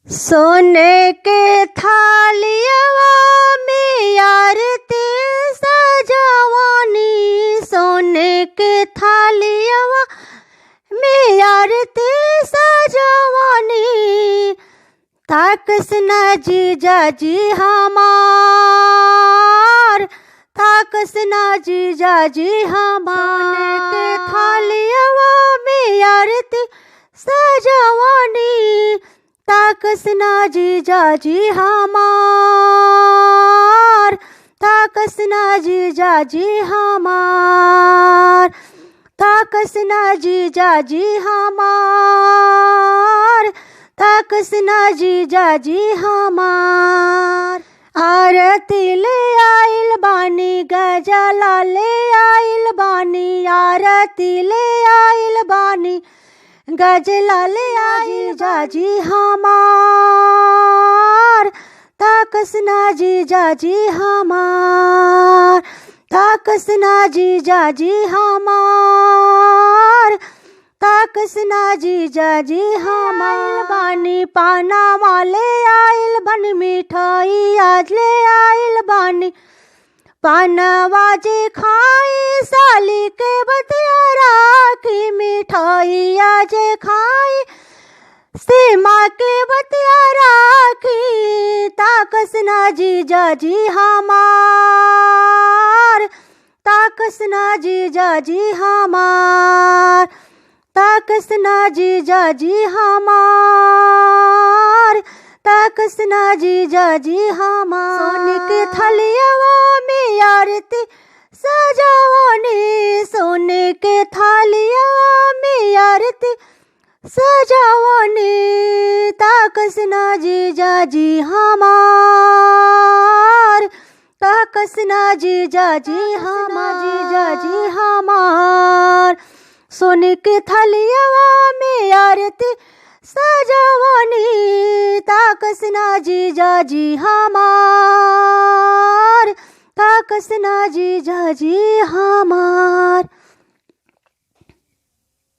सोने के थालियवा में आरती सजवानी, सोने के थालियवा में आरती सजवानी। ताकस न जीजा जी हमार, ताकस न जीजा जी हमार। सोने के थालियवा में आरती सजवानी, ताकस ना जीजा जी हमार, ताकस ना जीजा जी हमार, ताकस ना जीजा जी हमार, ताकस ना जीजा जी हमार। आरती ले आइल बानी, गजला ले आइल बानी, आरती ले आइल बानी, गजला ले आइल जाजी हमार। ताकस ना जीजा जी हमार, ताकस ना जीजा जी हमार, ताकस ना जीजा जी हमार। बानी पाना वाले आइल बन, मिठाई आज ले आइल बानी, पानवा जे खाई साली के बतियारा की, मिठाई आज खाई सीमा के बतियारा की। ताकस ना जीजा जी हमार, ताकस ना जीजा जी हमार, ताकस ना जीजा जी हमार, ताकस ना जीजा जी हमार। सोने के थालियवा में आरती सजवानी, सोने के थालियवा में आरती सजवानी। ताकस ना जीजा जी हमार, ताकस ना जीजा जी हमार, जीजा जी हमार। सोने के थालियवा में आरती सजवानी, ताकस ना जीजा जी हमार, ताकस ना जीजा जी हमार।